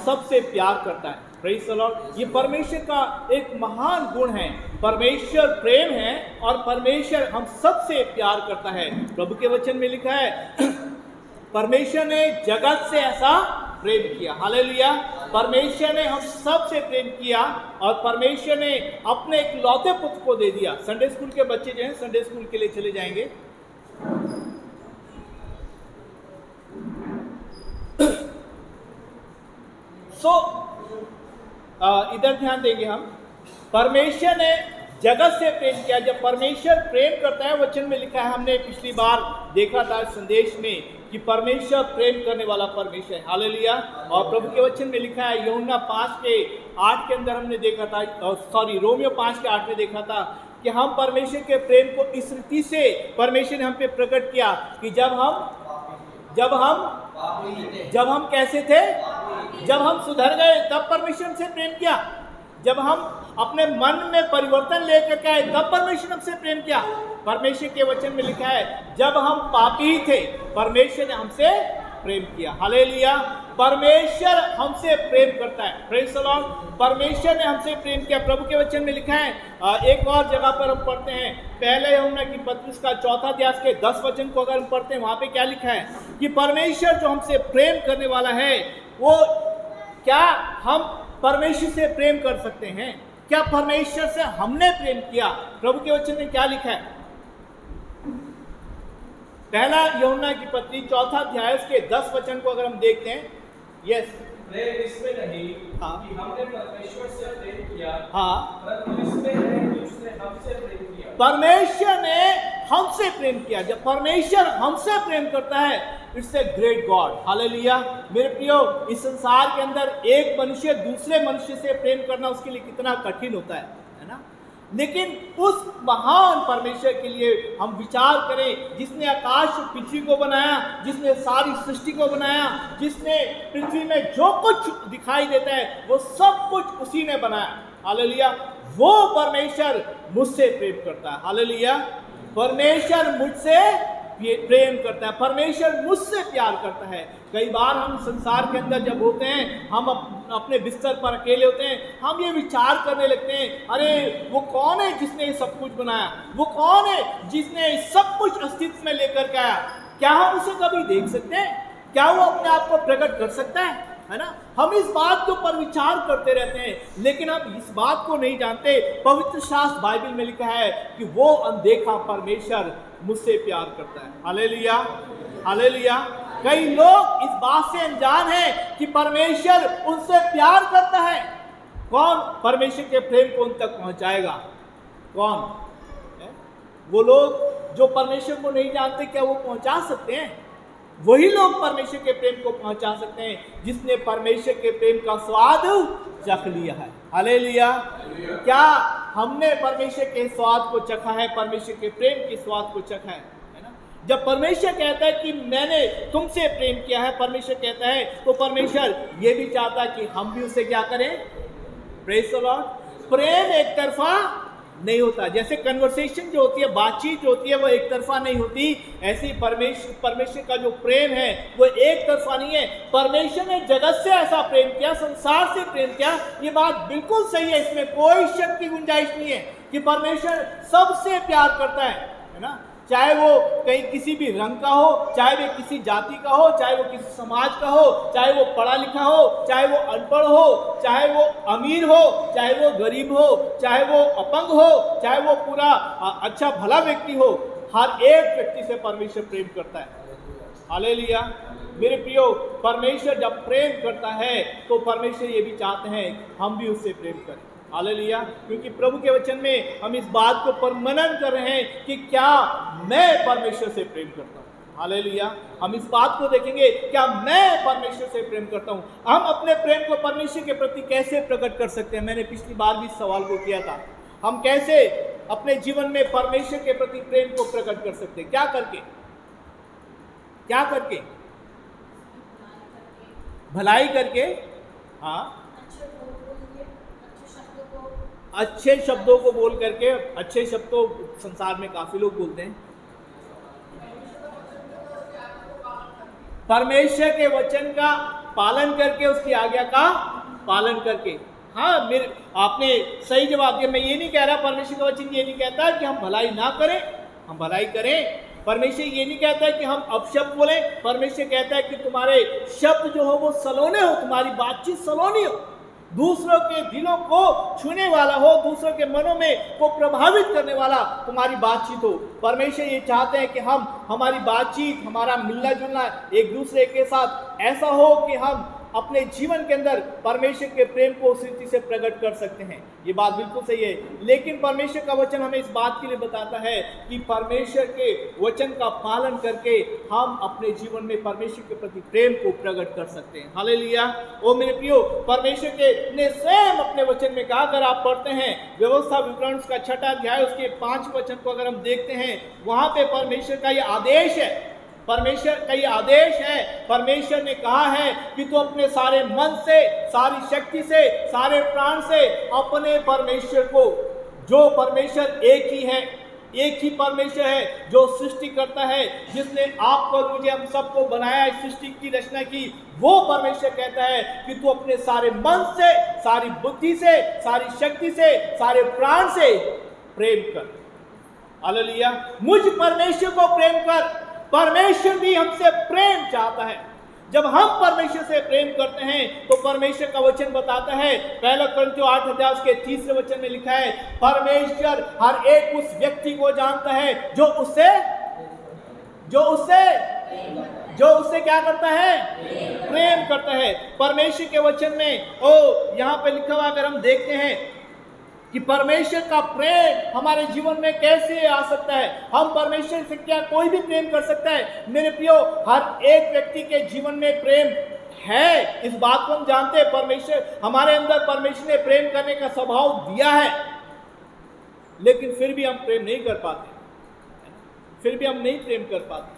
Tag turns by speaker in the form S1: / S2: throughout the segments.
S1: सबसे प्यार करता है। Praise the Lord. ये परमेश्वर का एक महान गुण है। परमेश्वर प्रेम है और परमेश्वर हम सबसे प्यार करता है। प्रभु के वचन में लिखा है परमेश्वर ने जगत से ऐसा प्रेम किया। हालेलुया। परमेश्वर ने हम सबसे प्रेम किया और परमेश्वर ने अपने एक लौते पुत्र को दे दिया। संडे स्कूल के बच्चे जो हैं संडे स्कूल के लिए चले जाएंगे। इधर ध्यान देंगे हम। परमेश्वर ने जगत से प्रेम किया। जब परमेश्वर प्रेम करता है, वचन में लिखा है, हमने पिछली बार देखा था संदेश में कि परमेश्वर प्रेम करने वाला परमेश्वर है। हालेलुया। और प्रभु के वचन में लिखा है यूहन्ना 5:8 के अंदर हमने देखा था, रोमियो 5:8 में देखा था कि हम परमेश्वर के प्रेम को इस रीति से परमेश्वर ने हम पे प्रकट किया कि जब हम कैसे थे, जब हम सुधर गए तब परमेश्वर से प्रेम किया। जब हम अपने मन में परिवर्तन लेकर के आए तब परमेश्वर हमसे प्रेम किया। परमेश्वर के वचन में लिखा है जब हम पापी ही थे परमेश्वर ने हमसे प्रेम किया। हालेलुया। परमेश्वर हमसे प्रेम करता है। Praise the Lord. परमेश्वर ने हमसे प्रेम किया। प्रभु के वचन में लिखा है एक और जगह पर हम पढ़ते हैं, पहले यूहन्ना की पत्री का 4 अध्याय के 10 वचन को अगर हम पढ़ते हैं, वहां पे क्या लिखा है कि परमेश्वर जो हमसे प्रेम करने वाला है, वो क्या हम परमेश्वर से प्रेम कर सकते हैं? क्या परमेश्वर से हमने प्रेम किया? प्रभु के वचन में क्या लिखा है? पहला यूहन्ना की पत्री 4 अध्याय के 10 वचन को अगर हम देखते हैं, यस,
S2: प्रेम इसमें नहीं कि हमने परमेश्वर से प्रेम किया, परंतु इसमें है कि उसने हमसे प्रेम किया।
S1: परमेश्वर ने हमसे प्रेम किया। जब परमेश्वर हमसे प्रेम करता है, it's a great God. Hallelujah. मेरे प्रियो, इस संसार के अंदर एक मनुष्य दूसरे मनुष्य से प्रेम करना उसके लिए कितना कठिन होता है ना? लेकिन उस महान परमेश्वर के लिए हम विचार करें जिसने आकाश पृथ्वी को बनाया, जिसने सारी सृष्टि को बनाया, जिसने पृथ्वी में जो कुछ दिखाई देता है वो सब कुछ उसी ने बनाया। हालेलुया। वो परमेश्वर मुझसे प्रेम करता है। हालेलुया। परमेश्वर मुझसे प्रेम करता है। परमेश्वर मुझसे प्यार करता है। कई बार हम संसार के अंदर जब होते हैं, हम अपने बिस्तर पर अकेले होते हैं, हम ये विचार करने लगते हैं, अरे वो कौन है जिसने ये सब कुछ बनाया? वो कौन है जिसने सब कुछ अस्तित्व में लेकर के आया? क्या हम उसे कभी देख सकते हैं? क्या वो अपने आप को प्रकट कर सकता है ना? हम इस बात के ऊपर विचार करते रहते हैं, लेकिन हम इस बात को नहीं जानते। पवित्र शास्त्र बाइबल में लिखा है कि वो अनदेखा परमेश्वर मुझसे प्यार करता है। हालेलुया। हालेलुया। कई लोग इस बात से अनजान हैं कि परमेश्वर उनसे प्यार करता है। कौन परमेश्वर के प्रेम को उन तक पहुंचाएगा? कौन? वो लोग जो परमेश्वर को नहीं जानते, क्या वो पहुंचा सकते हैं? वही लोग परमेश्वर के प्रेम को पहुंचा सकते हैं जिसने परमेश्वर के प्रेम का स्वाद चख लिया है। हालेलुया। क्या हमने परमेश्वर के स्वाद को चखा है? परमेश्वर के प्रेम के स्वाद को चखा है ना? जब परमेश्वर कहता है कि मैंने तुमसे प्रेम किया है, परमेश्वर कहता है, तो परमेश्वर ये भी चाहता है कि हम भी उसे क्या करें? Praise the Lord. प्रेम एक तरफा नहीं होता। जैसे कन्वर्सेशन जो होती है, बातचीत जो होती है, वो एक तरफा नहीं होती। ऐसे ही परमेश्वर का जो प्रेम है वो एक तरफा नहीं है। परमेश्वर ने जगत से ऐसा प्रेम किया, संसार से प्रेम किया, ये बात बिल्कुल सही है, इसमें कोई शक की गुंजाइश नहीं है कि परमेश्वर सबसे प्यार करता है ना? चाहे वो कहीं किसी भी रंग का हो, चाहे वो किसी जाति का हो, चाहे वो किसी समाज का हो, चाहे वो पढ़ा लिखा हो, चाहे वो अनपढ़ हो, चाहे वो अमीर हो, चाहे वो गरीब हो, चाहे वो अपंग हो, चाहे वो पूरा अच्छा भला व्यक्ति हो, हर एक व्यक्ति से परमेश्वर प्रेम करता है। हालेलुया। मेरे प्रियो, परमेश्वर जब प्रेम करता है तो परमेश्वर ये भी चाहते हैं हम भी उससे प्रेम करें। हालेलुया। क्योंकि प्रभु के वचन में हम इस बात को पर मनन कर रहे हैं कि क्या मैं परमेश्वर से प्रेम करता हूँ। हालेलुया। हम इस बात को देखेंगे, क्या मैं परमेश्वर से प्रेम करता हूँ? हम अपने प्रेम को परमेश्वर के प्रति कैसे प्रकट कर सकते हैं? मैंने पिछली बार भी इस सवाल को किया था। हम कैसे अपने जीवन में परमेश्वर के प्रति प्रेम को प्रकट कर सकते हैं? क्या करके? क्या करके? भलाई करके। हाँ, अच्छे शब्दों को बोल करके। अच्छे शब्द तो संसार में काफी लोग बोलते हैं। परमेश्वर के वचन का पालन करके, उसकी आज्ञा का पालन करके। हाँ, मेरे आपने सही जवाब दिया। मैं ये नहीं कह रहा, परमेश्वर का वचन ये नहीं कहता कि हम भलाई ना करें, हम भलाई करें। परमेश्वर ये नहीं कहता है कि हम अपशब्द बोलें। परमेश्वर कहता है कि तुम्हारे शब्द जो हो वो सलोने हो, तुम्हारी बातचीत सलोनी हो, दूसरों के दिलों को छूने वाला हो, दूसरों के मनों में को प्रभावित करने वाला तुम्हारी बातचीत हो। परमेश्वर ये चाहते हैं कि हमारी बातचीत, हमारा मिलना जुलना एक दूसरे के साथ ऐसा हो कि हम अपने जीवन के अंदर परमेश्वर के प्रेम को उस रीति से प्रकट कर सकते हैं। ये बात बिल्कुल सही है, लेकिन परमेश्वर का वचन हमें इस बात के लिए बताता है कि परमेश्वर के वचन का पालन करके हम अपने जीवन में परमेश्वर के प्रति प्रेम को प्रकट कर सकते हैं। हालेलुया। ओ मेरे प्रियो, परमेश्वर के ने स्वयं अपने वचन में कहा, अगर आप पढ़ते हैं व्यवस्था विवरण उसका 6वां अध्याय उसके 5 वचन को अगर हम देखते हैं, वहां पे परमेश्वर का ये आदेश है, परमेश्वर का ये आदेश है। परमेश्वर ने कहा है कि तू अपने सारे मन से, सारी शक्ति से, सारे प्राण से अपने परमेश्वर को, जो परमेश्वर एक ही है, एक ही परमेश्वर है जो सृष्टि करता है, जिसने आपको और मुझे हम सबको बनाया, इस सृष्टि की रचना की, वो परमेश्वर कहता है कि तू अपने सारे मन से, सारी बुद्धि से, सारी शक्ति से, सारे प्राण से प्रेम कर। हालेलुया। मुझ परमेश्वर को प्रेम कर। परमेश्वर भी हमसे प्रेम चाहता है। जब हम परमेश्वर से प्रेम करते हैं तो परमेश्वर का वचन बताता है, 1 कोरिन्थियों 8 अध्याय उसके 3 वचन में लिखा है, परमेश्वर हर एक उस व्यक्ति को जानता है जो उससे क्या करता है? प्रेम करता है। परमेश्वर के वचन में यहाँ पे लिखा हुआ अगर हम देखते हैं कि परमेश्वर का प्रेम हमारे जीवन में कैसे आ सकता है, हम परमेश्वर से क्या कोई भी प्रेम कर सकता है? मेरे प्रियो, हर एक व्यक्ति के जीवन में प्रेम है, इस बात को हम जानते हैं। परमेश्वर हमारे अंदर, परमेश्वर ने प्रेम करने का स्वभाव दिया है, लेकिन फिर भी हम प्रेम नहीं कर पाते, फिर भी हम नहीं प्रेम कर पाते।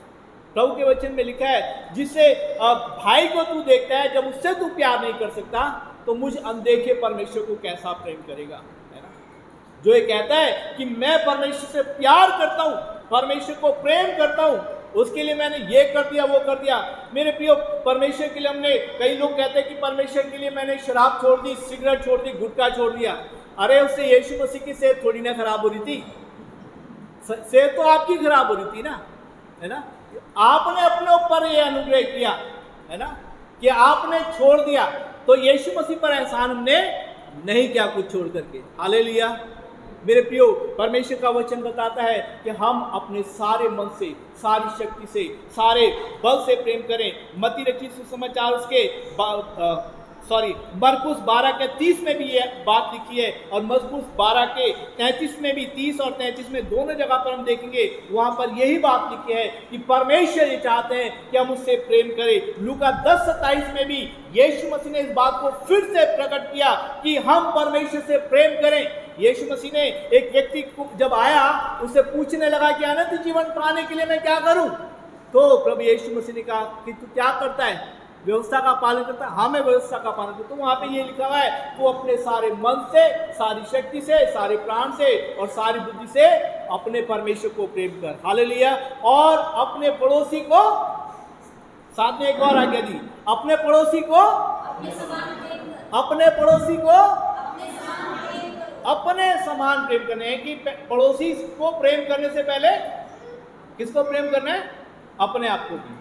S1: प्रभु के वचन में लिखा है, जिससे भाई को तू देखता है, जब उससे तू प्यार नहीं कर सकता तो मुझ अनदेखे परमेश्वर को कैसा प्रेम करेगा? जो ये कहता है कि मैं परमेश्वर से प्यार करता हूं, परमेश्वर को प्रेम करता हूं, उसके लिए मैंने ये कर दिया, वो कर दिया। मेरे प्रियो, परमेश्वर के लिए हमने, कई लोग कहते हैं कि परमेश्वर के लिए मैंने शराब छोड़ दी, सिगरेट छोड़ दी, गुटखा छोड़ दिया। अरे उससे यीशु मसीह की सेहत थोड़ी ना खराब हो रही थी, सेहत तो आपकी खराब हो रही थी ना, है ना? आपने अपने ऊपर ये अनुग्रह किया, है ना, कि आपने छोड़ दिया, तो यीशु मसीह पर एहसान हमने नहीं किया कुछ छोड़ करके। हालेलुया। मेरे प्रियो, परमेश्वर का वचन बताता है कि हम अपने सारे मन से, सारी शक्ति से, सारे बल से प्रेम करें। मत्ती रचित सुसमाचार उसके मरकुस 12 के 30 में भी ये बात लिखी है, और मरकुस 12 के 33 में भी, 30 और 33 में दोनों जगह पर हम देखेंगे, वहां पर यही बात लिखी है कि परमेश्वर ये चाहते हैं कि हम उससे प्रेम करें। लूका 10:27 में भी यीशु मसीह ने इस बात को फिर से प्रकट किया कि हम परमेश्वर से प्रेम करें। यीशु मसीह ने एक व्यक्ति को जब आया, उससे पूछने लगा कि अनंत जीवन पाने के लिए मैं क्या करूं? तो प्रभु यीशु मसीह ने कहा कि तू क्या करता है? व्यवस्था का पालन करता है। हाँ, मैं व्यवस्था का पालन करता हूं। वहां पे ये लिखा हुआ है, तू अपने सारे मन से, सारी शक्ति से, सारे प्राण से और सारी बुद्धि से अपने परमेश्वर को प्रेम कर। हालेलुया। और अपने पड़ोसी को, साथ में एक और आज्ञा दी, अपने पड़ोसी को, अपने पड़ोसी को अपने समान प्रेम करने हैं। कि पड़ोसी को प्रेम करने से पहले किसको प्रेम करना है? अपने आप को भी,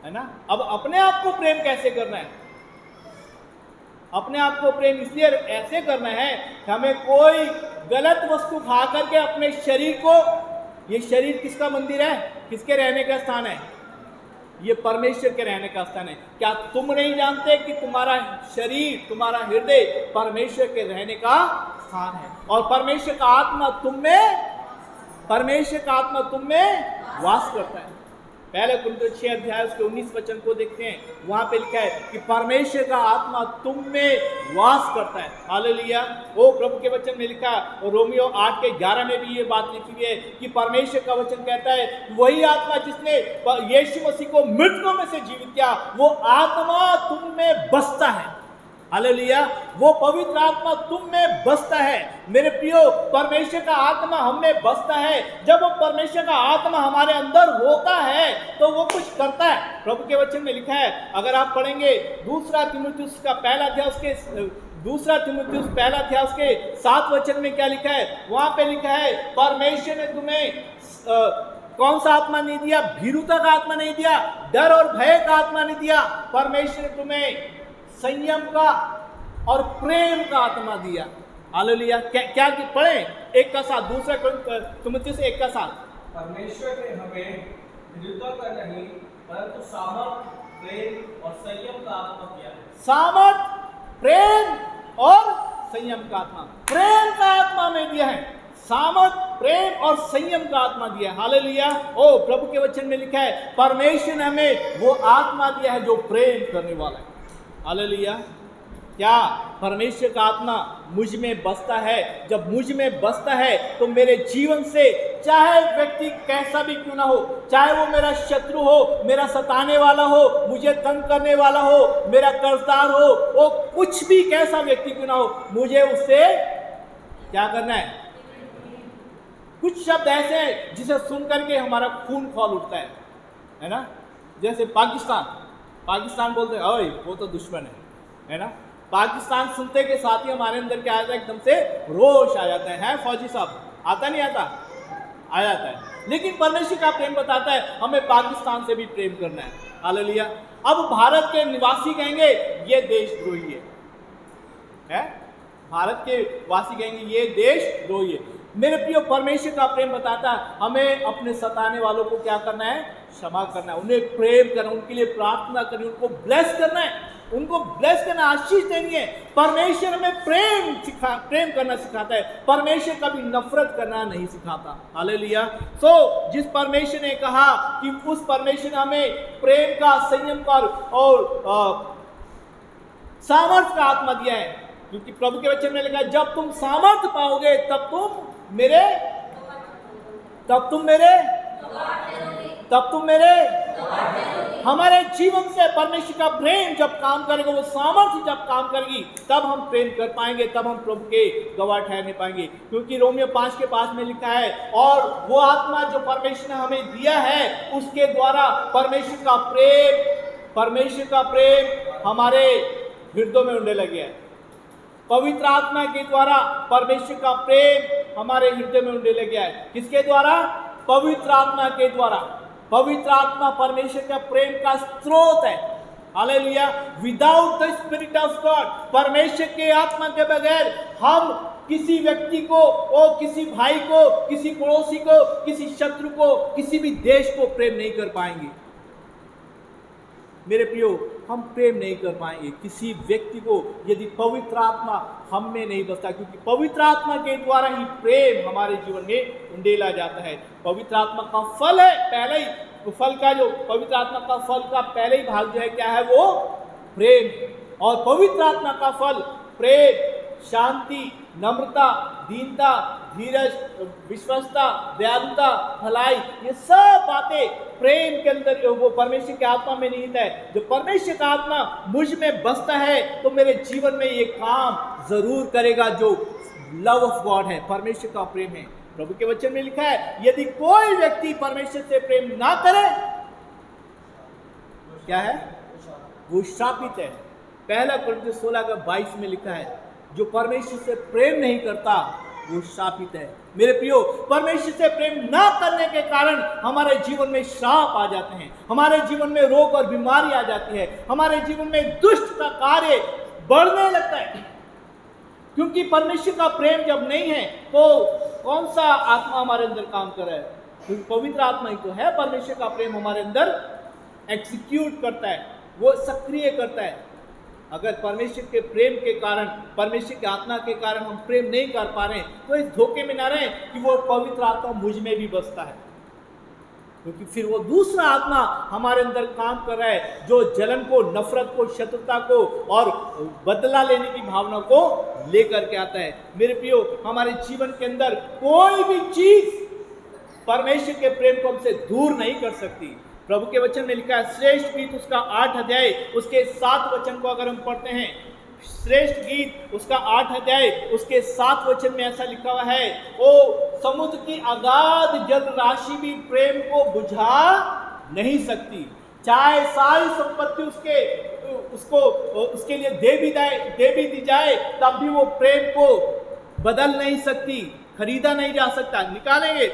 S1: है ना? अब अपने आप को प्रेम कैसे करना है? अपने आप को प्रेम इसलिए ऐसे करना है कि हमें कोई गलत वस्तु खा करके अपने शरीर को, ये शरीर किसका मंदिर है? किसके रहने का स्थान है? ये परमेश्वर के रहने का स्थान है। क्या तुम नहीं जानते कि तुम्हारा शरीर, तुम्हारा हृदय परमेश्वर के रहने का स्थान है, और परमेश्वर का आत्मा तुम में वास करता है। 1 कोरिन्थियों 6 अध्याय उसके 19 वचन को देखते हैं, वहां पे लिखा है कि परमेश्वर का आत्मा तुम में वास करता है। हालेलुया। वो प्रभु के वचन में लिखा, और रोमियो 8 के 11 में भी ये बात लिखी हुई है कि परमेश्वर का वचन कहता है, वही आत्मा जिसने यीशु मसीह को मृतकों में से जीवित किया, वो आत्मा तुम में बसता है। हालेलुया। वो पवित्र आत्मा तुम में बसता है मेरे प्रियो, परमेश्वर का आत्मा हम में बसता है। जब वो परमेश्वर का आत्मा हमारे अंदर होता है तो वो कुछ करता है। प्रभु के वचन में लिखा है, अगर आप पढ़ेंगे दूसरा तीमुथियुस का पहला अध्याय उसके 7 वचन में क्या लिखा है, वहां पे लिखा है परमेश्वर ने तुम्हें कौन सा आत्मा नहीं दिया, भीरुता का आत्मा नहीं दिया, डर और भय का आत्मा नहीं दिया, परमेश्वर ने तुम्हें संयम का और प्रेम का आत्मा दिया। हालेलुया। क्या पढ़े 1 का 7, दूसरा तीमुथियुस 1 का 7।
S2: परमेश्वर ने हमें भीरुता का नहीं परंतु सामर्थ, प्रेम और संयम का आत्मा दिया है।
S1: सामर्थ, प्रेम और संयम का आत्मा, प्रेम का आत्मा में दिया है, सामर्थ, प्रेम और संयम का आत्मा दिया। हालेलुया। ओ प्रभु के वचन में लिखा है परमेश्वर ने हमें वो आत्मा दिया है जो प्रेम करने वाला है। हालेलुया। क्या परमेश्वर का आत्मा मुझ में बसता है? जब मुझ में बसता है तो मेरे जीवन से चाहे व्यक्ति कैसा भी क्यों ना हो, चाहे वो मेरा शत्रु हो, मेरा सताने वाला हो, मुझे तंग करने वाला हो, मेरा कर्जदार हो, वो कुछ भी कैसा व्यक्ति क्यों ना हो, मुझे उससे क्या करना है? कुछ शब्द ऐसे हैं जिसे सुन करके हमारा खून खौल उठता है ना। जैसे पाकिस्तान बोलते हैं ओए वो तो दुश्मन है ना। पाकिस्तान सुनते के साथ ही हमारे अंदर क्या आता है, एकदम से रोष आ जाता है फौजी साहब, आता नहीं आता? आ जाता है। लेकिन परमेश्वर का प्रेम बताता है हमें पाकिस्तान से भी प्रेम करना है। हालेलुया। अब भारत के निवासी कहेंगे ये देशद्रोही है, भारत के वासी कहेंगे ये देशद्रोही है। मेरे प्रिय, परमेश्वर का प्रेम बताता है हमें अपने सताने वालों को क्या करना है? क्षमा करना है, उन्हें प्रेम करना, उनके लिए प्रार्थना करनी, उनको ब्लेस करना है, उनको ब्लेस करना, आशीष देनी है। परमेश्वर हमें प्रेम करना सिखाता है, परमेश्वर कभी नफरत करना नहीं सिखाता। हालेलुया। जिस परमेश्वर ने कहा कि उस परमेश्वर ने हमें प्रेम का, संयम का और सामर्थ का आत्मा दिया है, क्योंकि प्रभु के वचन में लिखा है जब तुम सामर्थ पाओगे तब तुम मेरे हमारे जीवन से परमेश्वर का प्रेम जब काम करेगा, वो सामर्थ्य जब काम करेगी, तब हम प्रेम कर पाएंगे, तब हम प्रभु के गवाह ठहरने पाएंगे। क्योंकि रोमियो 5 के 5 में लिखा है और वो आत्मा जो परमेश्वर ने हमें दिया है उसके द्वारा परमेश्वर का प्रेम हमारे हृदयों में उंडे लगे है। पवित्र आत्मा के द्वारा परमेश्वर का प्रेम हमारे हृदय में उंडे लगे है। किसके द्वारा? पवित्र आत्मा के द्वारा। पवित्र आत्मा परमेश्वर का प्रेम का स्रोत है। Hallelujah. Without the spirit of God, परमेश्वर के आत्मा के बगैर हम किसी व्यक्ति को, किसी भाई को, किसी पड़ोसी को, किसी शत्रु को, किसी भी देश को प्रेम नहीं कर पाएंगे। मेरे प्रियो, हम प्रेम नहीं कर पाएंगे किसी व्यक्ति को यदि पवित्र आत्मा हम में नहीं बसता, क्योंकि पवित्र आत्मा के द्वारा ही प्रेम हमारे जीवन में उंडेला जाता है। पवित्र आत्मा का फल है पहले ही, तो फल का जो पवित्र आत्मा का फल का पहले ही भाग जो है क्या है? वो प्रेम। और पवित्र आत्मा का फल प्रेम, शांति, नम्रता, दीनता, धीरज, विश्वस्तता, दयालुता, भलाई, ये सब बातें प्रेम के अंदर वो परमेश्वर के आत्मा में निहित है। जो परमेश्वर का आत्मा मुझ में बसता है तो मेरे जीवन में ये काम जरूर करेगा जो लव ऑफ गॉड है, परमेश्वर का प्रेम है। प्रभु के वचन में लिखा है यदि कोई व्यक्ति परमेश्वर से प्रेम ना करे, क्या है? वो श्रापित है। पहला कुरिन्थियों 16:22 में लिखा है जो परमेश्वर से प्रेम नहीं करता वो शापित है। मेरे प्रियो, परमेश्वर से प्रेम ना करने के कारण हमारे जीवन में श्राप आ जाते हैं, हमारे जीवन में रोग और बीमारी आ जाती है, हमारे जीवन में दुष्ट का कार्य बढ़ने लगता है। क्योंकि परमेश्वर का प्रेम जब नहीं है तो कौन सा आत्मा हमारे अंदर काम कर रहा है? क्योंकि पवित्र आत्मा ही तो है। परमेश्वर का प्रेम हमारे अंदर एग्जीक्यूट करता है, वो सक्रिय करता है। अगर परमेश्वर के प्रेम के कारण, परमेश्वर के आत्मा के कारण हम प्रेम नहीं कर पा रहे तो इस धोखे में ना रहे कि वो पवित्र आत्मा मुझ में भी बसता है, क्योंकि फिर वो दूसरा आत्मा हमारे अंदर काम कर रहा है जो जलन को, नफरत को, शत्रुता को और बदला लेने की भावना को लेकर के आता है। मेरे प्रियो, हमारे जीवन के अंदर कोई भी चीज परमेश्वर के प्रेम को हमसे दूर नहीं कर सकती। प्रभु के वचन में लिखा है श्रेष्ठ गीत उसका 8 अध्याय उसके 7 वचन को अगर हम पढ़ते हैं श्रेष्ठ गीत उसका 8 अध्याय उसके 7 वचन में ऐसा लिखा हुआ है, ओ समुद्र की अगाध जल राशि भी प्रेम को बुझा नहीं सकती। चाहे सारी संपत्ति उसके लिए दे भी दी जाए, तब भी वो प्रेम को बदल नहीं सकती, खरीदा नहीं जा सकता। निकालेंगे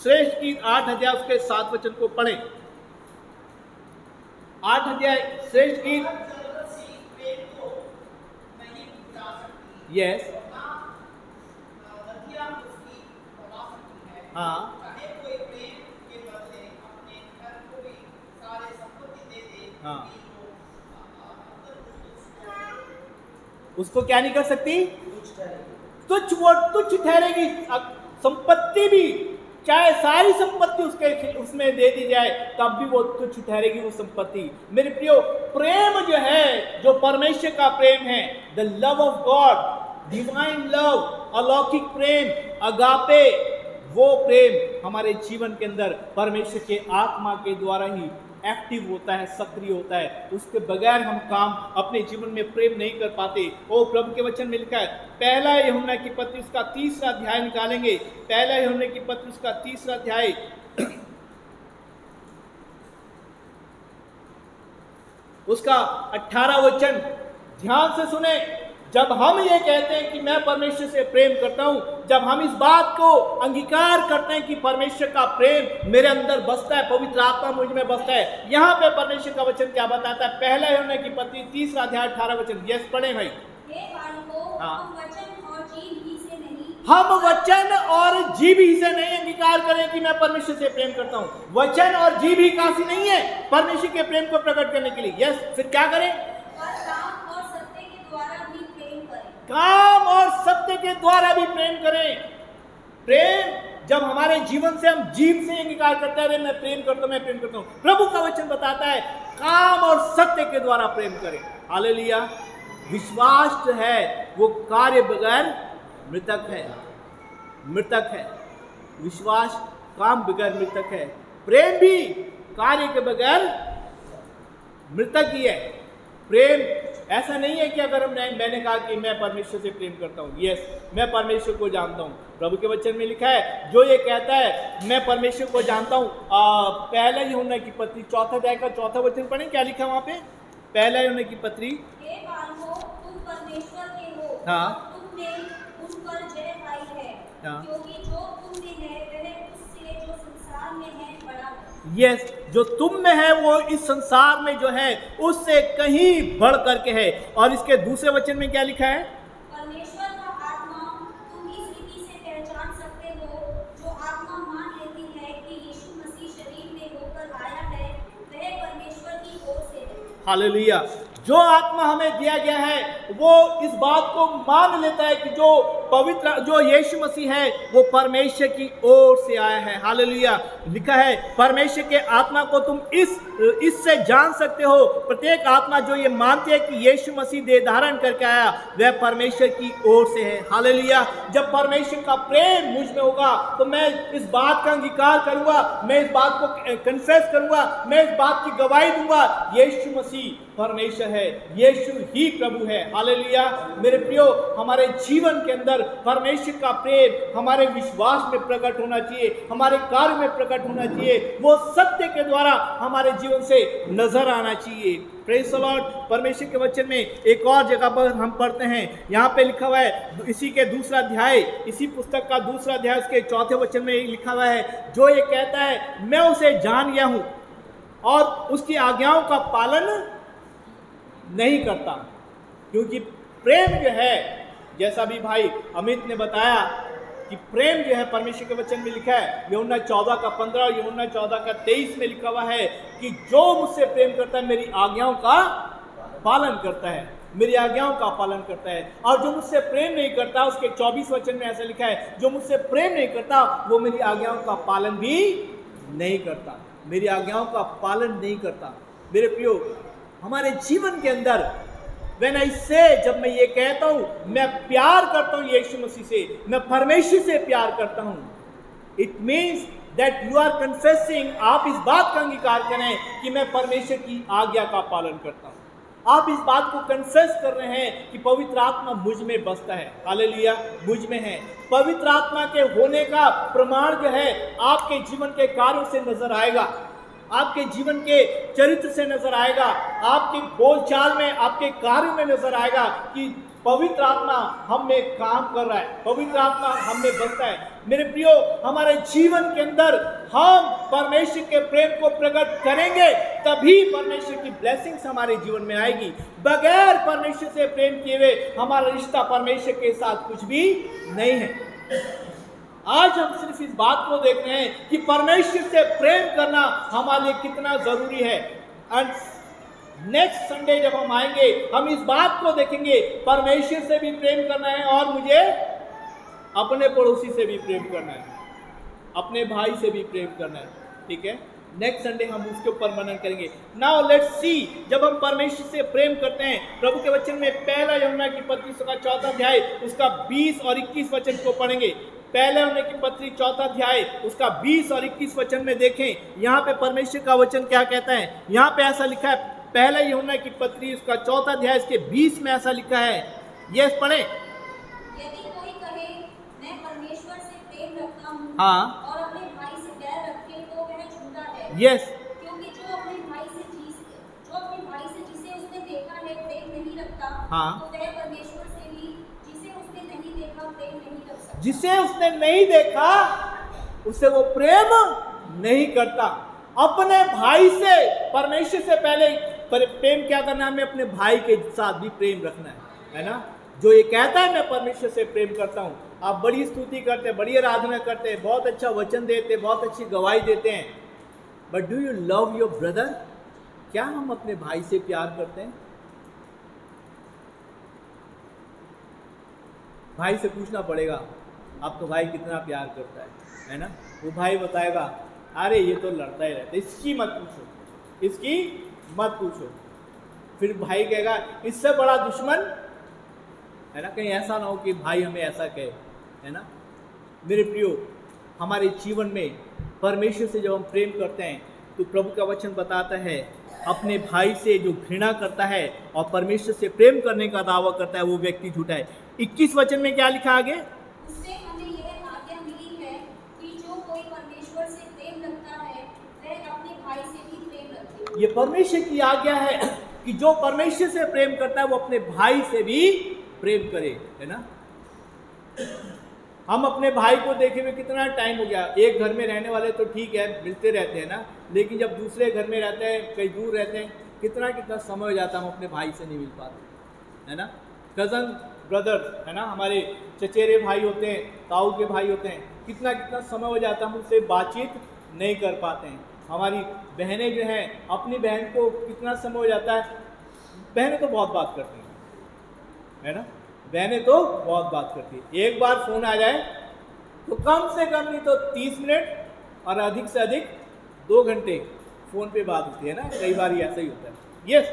S1: श्रेष्ठ गीत 8 अध्याय उसके 7 वचन को पढ़ें। 8 अध्याय श्रेष्ठ गीत। यस, हाँ, हाँ, उसको क्या नहीं कर सकती? तुच्छ, वो तुच्छ ठहरेगी। संपत्ति भी, चाहे सारी संपत्ति उसमें दे दी जाए, तब भी वो तुच्छ ठहरेगी वो संपत्ति। मेरे प्रियो, प्रेम जो है, जो परमेश्वर का प्रेम है, the love of God, divine love, अलौकिक प्रेम, अगापे, वो प्रेम हमारे जीवन के अंदर परमेश्वर के आत्मा के द्वारा ही एक्टिव होता है, सक्रिय होता है। उसके बगैर हम काम अपने जीवन में प्रेम नहीं कर पाते। ओ प्रभु के वचन में लिखा है, पहला यूहन्ना की पत्री उसका 3रा अध्याय निकालेंगे। पहला यूहन्ना की पत्री उसका 3रा अध्याय उसका 18 वचन ध्यान से सुने। जब हम ये कहते हैं कि मैं परमेश्वर से प्रेम करता हूं, जब हम इस बात को अंगीकार करते हैं कि परमेश्वर का प्रेम मेरे अंदर बसता है, पवित्र आत्मा मुझ में बसता है, यहाँ पे परमेश्वर का वचन क्या बताता है? पहला यूहन्ना की पत्री 3रा अध्याय 18 वचन। यस, पढ़े भाई। हाँ, हम वचन और जीभ ही से नहीं अंगीकार करें कि मैं परमेश्वर से प्रेम करता हूँ। वचन और जीभ ही काफी नहीं है परमेश्वर के प्रेम को प्रकट करने के लिए। यस, फिर क्या करें? काम और सत्य के द्वारा भी प्रेम करें। प्रेम जब हमारे जीवन से हम जीभ से अंगीकार करते हैं, मैं प्रेम करता हूं, मैं प्रेम करता हूं, प्रभु का वचन बताता है काम और सत्य के द्वारा प्रेम करें। हालेलुया। विश्वास जो है वो कार्य बगैर मृतक है, मृतक है। विश्वास काम बगैर मृतक है, प्रेम भी कार्य के बगैर मृतक ही है। प्रेम ऐसा नहीं है कि अगर मैंने कहा कि मैं परमेश्वर से प्रेम करता हूँ, यस, मैं परमेश्वर को जानता हूँ। प्रभु के वचन में लिखा है, जो ये कहता है मैं परमेश्वर को जानता हूँ, पहला यूहन्ना की पत्री 4 अध्याय का 4 वचन पढ़ें, क्या लिखा वहाँ पे? पहला यूहन्ना की पत्री।
S3: तुम परमेश्वर के हो,
S1: हाँ,
S3: तुमने उन पर जय पाई है,
S1: हाँ,
S3: क्योंकि जो तुम में है वह उससे जो संसार में है बड़ा है।
S1: यस, जो तुम में है वो इस संसार में जो है उससे कहीं बढ़ करके है। और इसके दूसरे वचन में क्या लिखा है?
S3: परमेश्वर का आत्मा तुम इस रीति से पहचान सकते हो, जो आत्मा मान लेती है कि यीशु मसीह शरीर में होकर आया है, वह परमेश्वर की ओर से है।
S1: हालेलुया। जो आत्मा हमें दिया गया है वो इस बात को मान लेता है कि जो पवित्र, जो यीशु मसीह है वो परमेश्वर की ओर से आया है। हालेलुया। लिखा है परमेश्वर के आत्मा को तुम इससे जान सकते हो, प्रत्येक आत्मा जो ये मानती है कि यीशु मसीह देह धारण करके आया वह परमेश्वर की ओर से है। हालेलुया। जब परमेश्वर का प्रेम मुझ में होगा तो मैं इस बात का अंगीकार करूंगा, मैं इस बात को कन्फेस करूंगा, मैं इस बात की गवाही दूंगा, यीशु मसीह परमेश्वर है, यीशु ही प्रभु है। हालेलुया। मेरे प्रियो, हमारे जीवन के अंदर परमेश्वर का प्रेम हमारे विश्वास में प्रकट होना चाहिए, हमारे कार्य में प्रकट होना चाहिए, वो सत्य के द्वारा हमारे जीवन से नजर आना चाहिए। Praise the Lord. परमेश्वर के वचन में एक और जगह पर हम पढ़ते हैं, यहाँ पे लिखा हुआ है इसी के दूसरा अध्याय, इसी पुस्तक का दूसरा अध्याय उसके 4 वचन में लिखा हुआ है, जो ये कहता है मैं उसे जान गया हूँ और उसकी आज्ञाओं का पालन नहीं करता। क्योंकि प्रेम जो है, जैसा भी भाई अमित ने बताया कि प्रेम जो है परमेश्वर के वचन में लिखा है, यूहन्ना 14 का 15 और यूहन्ना 14 का 23 में लिखा हुआ है कि जो मुझसे प्रेम करता है मेरी आज्ञाओं का पालन करता है, मेरी आज्ञाओं का पालन करता है। और जो मुझसे प्रेम नहीं करता, उसके 24 वचन में ऐसा लिखा है, जो मुझसे प्रेम नहीं करता वो मेरी आज्ञाओं का पालन भी नहीं करता, मेरी आज्ञाओं का पालन नहीं करता। मेरे प्रियो, हमारे जीवन के अंदर When I say, जब मैं ये कहता हूँ मैं प्यार करता हूँ यीशु मसीह से, मैं परमेश्वर से प्यार करता हूँ, it means that you are confessing, आप इस बात का अंगीकार करें कि मैं परमेश्वर की आज्ञा का पालन करता हूँ। आप इस बात को कन्फेस कर रहे हैं कि पवित्र आत्मा मुझ में बसता है, हालेलुया, मुझ में है। पवित्र आत्मा के होने का प्रमाण जो है आपके जीवन के कार्यों से नजर आएगा, आपके जीवन के चरित्र से नजर आएगा, आपके बोलचाल में, आपके कार्य में नजर आएगा कि पवित्र आत्मा हम में काम कर रहा है, पवित्र आत्मा हम में बसता है। मेरे प्रियो, हमारे जीवन के अंदर हम परमेश्वर के प्रेम को प्रकट करेंगे, तभी परमेश्वर की ब्लेसिंग्स हमारे जीवन में आएगी। बगैर परमेश्वर से प्रेम किए हुए हमारा रिश्ता परमेश्वर के साथ कुछ भी नहीं है। आज हम सिर्फ इस बात को देख रहे हैं कि परमेश्वर से प्रेम करना हमारे लिए कितना जरूरी है। एंड नेक्स्ट संडे जब हम आएंगे, हम इस बात को देखेंगे, परमेश्वर से भी प्रेम करना है और मुझे अपने पड़ोसी से भी प्रेम करना है, अपने भाई से भी प्रेम करना है। ठीक है, नेक्स्ट संडे हम उसके ऊपर मनन करेंगे। नाउ लेट्स सी, जब हम परमेश्वर से प्रेम करते हैं, प्रभु के वचन में पहला यूहन्ना की पत्री उसका 4 अध्याय उसका 20 और 21 वचन को पढ़ेंगे। पहले यूहन्ना की पत्री 4 अध्याय उसका 20 और 21 वचन में देखें, यहाँ पे परमेश्वर का वचन क्या कहता है। यहाँ पे ऐसा लिखा है, पहले यूहन्ना की पत्री उसका 4 अध्याय इसके 20 में ऐसा लिखा है, यस पढ़े।
S3: यदि कोई कहे मैं परमेश्वर से प्रेम रखता हूँ
S1: हाँ।
S3: और अपने भाई से बैर रखे तो वह झूठा है।
S1: यस।
S3: क्योंकि जो अपने भाई से जिसे उसने देखा है प्रेम नहीं रखता,
S1: हाँ।
S3: तो वह परमेश्वर से भी जिसे उसने नहीं देखा प्रेम नहीं रख सकता।
S1: जिसे उसने नहीं देखा उसे वो प्रेम नहीं करता। अपने भाई से, परमेश्वर से पहले प्रेम क्या करना है, हमें अपने भाई के साथ भी प्रेम रखना है ना। जो ये कहता है मैं परमेश्वर से प्रेम करता हूँ, आप बड़ी स्तुति करते हैं, बड़ी आराधना करते हैं, बहुत अच्छा वचन देते हैं, बहुत अच्छी गवाही देते हैं, but do you love your brother? क्या हम अपने भाई से प्यार करते हैं? भाई से पूछना पड़ेगा आपका भाई कितना प्यार करता है ना। वो भाई बताएगा अरे ये तो लड़ता ही रहता है, इसकी मत पूछो, इसकी मत पूछो। फिर भाई कहेगा इससे बड़ा दुश्मन है ना। कहीं ऐसा ना हो कि भाई हमें ऐसा कहे, है ना। मेरे प्रियो, हमारे जीवन में परमेश्वर से जब हम प्रेम करते हैं तो प्रभु का वचन बताता है अपने भाई से जो घृणा करता है और परमेश्वर से प्रेम करने का दावा करता है वो व्यक्ति झूठा है। 21 वचन में क्या लिखा आगे?
S3: उससे हमें यह आज्ञा मिली है कि जो कोई परमेश्वर से प्रेम रखता है वह अपने भाई से भी प्रेम रखे।
S1: ये परमेश्वर की आज्ञा है कि जो परमेश्वर से प्रेम करता है वो अपने भाई से भी प्रेम करे, है ना। हम अपने भाई को देखे हुए कितना टाइम हो गया। एक घर में रहने वाले तो ठीक है, मिलते रहते हैं ना, लेकिन जब दूसरे घर में रहते हैं, कहीं दूर रहते हैं, कितना कितना समय हो जाता है हम अपने भाई से नहीं मिल पाते, है ना। कज़न ब्रदर्स, है ना, हमारे चचेरे भाई होते हैं, ताऊ के भाई होते हैं, कितना कितना समय हो जाता है हम उनसे बातचीत नहीं कर पाते हैं। हमारी बहनें जो हैं, अपनी बहन को कितना समय हो जाता है, बहनें तो बहुत बात करती हैं, है ना, बहनें तो बहुत बात करती है। एक बार फोन आ जाए तो कम से कम नहीं तो 30 मिनट और अधिक से अधिक 2 घंटे फोन पे बात होती है ना। कई बार ये ऐसा ही होता है। यस,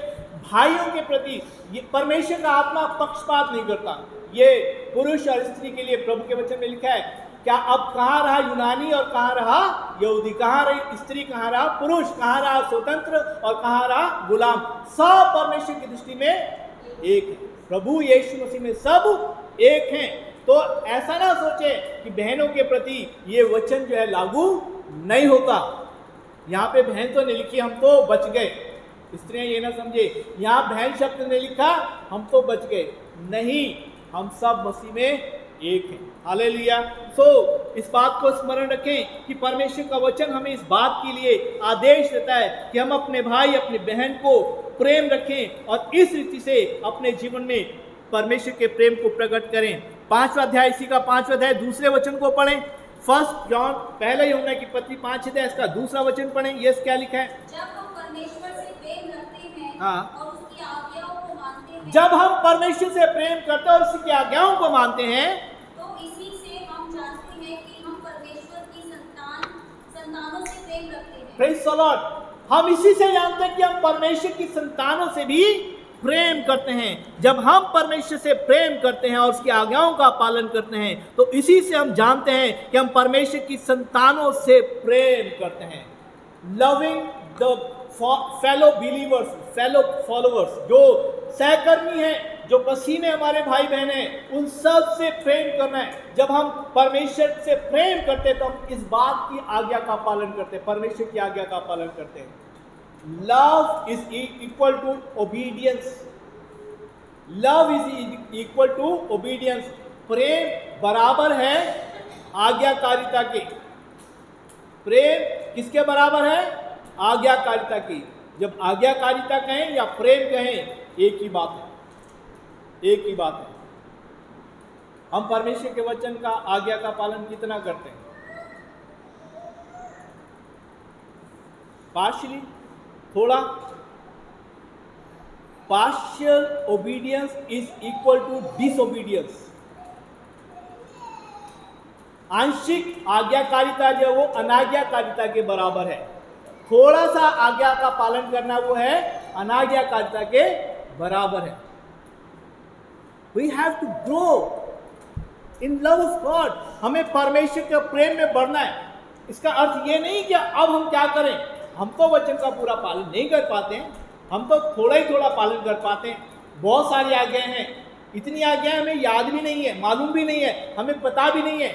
S1: भाइयों के प्रति ये परमेश्वर का आत्मा पक्षपात नहीं करता। ये पुरुष और स्त्री के लिए प्रभु के वचन में लिखा है। क्या अब कहाँ रहा यूनानी और कहाँ रहा यहूदी, कहाँ रही स्त्री, कहाँ रहा पुरुष, कहाँ रहा स्वतंत्र और कहाँ रहा गुलाम? सब परमेश्वर की दृष्टि में एक है। प्रभु यीशु मसीह में सब एक हैं। तो ऐसा ना सोचे कि बहनों के प्रति ये वचन जो है लागू नहीं होता। यहाँ पे बहन तो नहीं लिखी, हम तो बच गए। स्त्रियां ये ना समझे यहाँ बहन शब्द ने लिखा हम तो बच गए, नहीं, हम सब मसीह में एक हैं। हालेलुया। सो इस बात को स्मरण रखें कि परमेश्वर का वचन हमें इस बात के लिए आदेश देता है कि हम अपने भाई अपनी बहन को प्रेम रखें और इस रीति से अपने जीवन में परमेश्वर के प्रेम को प्रकट करें। 5वां अध्याय, इसी का 5वां अध्याय दूसरे वचन को पढ़ें। 1 जॉन, पहले यूहन्ना की पत्री 5 अध्याय इसका दूसरा वचन पढ़ें। यस, क्या लिखा है?
S3: जब हम परमेश्वर से प्रेम रखते हैं
S1: हाँ।
S3: और उसकी आज्ञाओं को मानते हैं,
S1: जब हम परमेश्वर से प्रेम करते हैं और उसकी आज्ञाओं को मानते हैं,
S3: तो इसी से हम जानते हैं कि हम परमेश्वर की संतानों से प्रेम रखते हैं।
S1: Praise the Lord. हम इसी से जानते हैं कि हम परमेश्वर की संतानों से भी प्रेम करते हैं। जब हम परमेश्वर से प्रेम करते हैं और उसकी आज्ञाओं का पालन करते हैं तो इसी से हम जानते हैं कि हम परमेश्वर की संतानों से प्रेम करते हैं। Loving the fellow believers, fellow followers, जो सहकर्मी हैं, जो मसीह में हमारे भाई बहन हैं, उन सब से प्रेम करना है। जब हम परमेश्वर से प्रेम करते हैं तो हम इस बात की आज्ञा का पालन करते हैं, परमेश्वर की आज्ञा का पालन करते हैं। Love is equal to obedience, love is equal to obedience. प्रेम बराबर है आज्ञाकारिता के। प्रेम किसके बराबर है? आज्ञाकारिता की। जब आज्ञाकारिता कहें या प्रेम कहें, एक ही बात है, एक ही बात है। हम परमेश्वर के वचन का, आज्ञा का पालन कितना करते हैं? पार्शियली, थोड़ा। Partial obedience is equal to disobedience. आंशिक आज्ञाकारिता जो वो अनाज्ञाकारिता के बराबर है। थोड़ा सा आज्ञा का पालन करना वो है अनाज्ञाकारिता के बराबर है। We have to grow in love of God. हमें परमेश्वर के प्रेम में बढ़ना है। इसका अर्थ ये नहीं कि अब हम क्या करें, हम तो वचन का पूरा पालन नहीं कर पाते हैं, हम तो थोड़ा ही थोड़ा पालन कर पाते हैं। बहुत सारी आज्ञाएं हैं, इतनी आज्ञाएं हमें याद भी नहीं है, मालूम भी नहीं है, हमें पता भी नहीं है,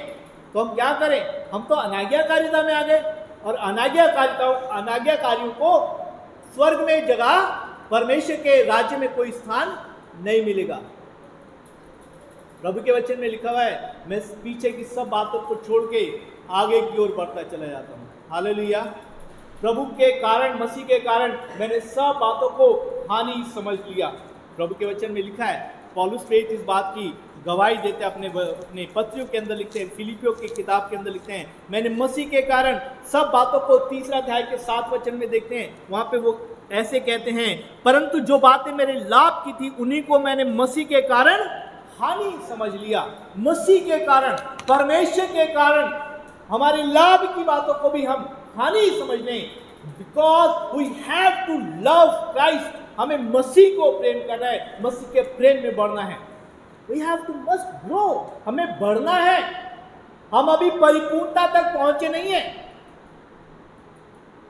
S1: तो हम क्या करें? हम तो अनाज्ञाकारिता में आ गए, और अनाज्ञाकारियों को स्वर्ग में जगह, परमेश्वर के राज्य में कोई स्थान नहीं मिलेगा। प्रभु के वचन में लिखा हुआ है, मैं पीछे की सब बातों को छोड़ के आगे की ओर बढ़ता चला जाता हूँ। हालेलुया। प्रभु के कारण, मसीह के कारण मैंने सब बातों को हानि समझ लिया। प्रभु के वचन में लिखा है, पौलुस प्रेरित इस बात की गवाही देते अपने पत्रियों के अंदर लिखते हैं, फिलिपियों की किताब के अंदर लिखते हैं, मैंने मसीह के कारण सब बातों को 3 अध्याय के 7 वचन में देखते हैं। वहां पे वो ऐसे कहते हैं, परंतु जो बातें मेरे लाभ की थी उन्हीं को मैंने मसीह के कारण हानि समझ लिया। मसीह के कारण, परमेश्वर के कारण हमारे लाभ की बातों को भी हम हानि समझ लें। Because we have to love Christ. हमें मसीह को प्रेम करना है, मसीह के प्रेम में बढ़ना है। We have to must grow. हमें बढ़ना है। हम अभी परिपूर्णता तक पहुंचे नहीं है।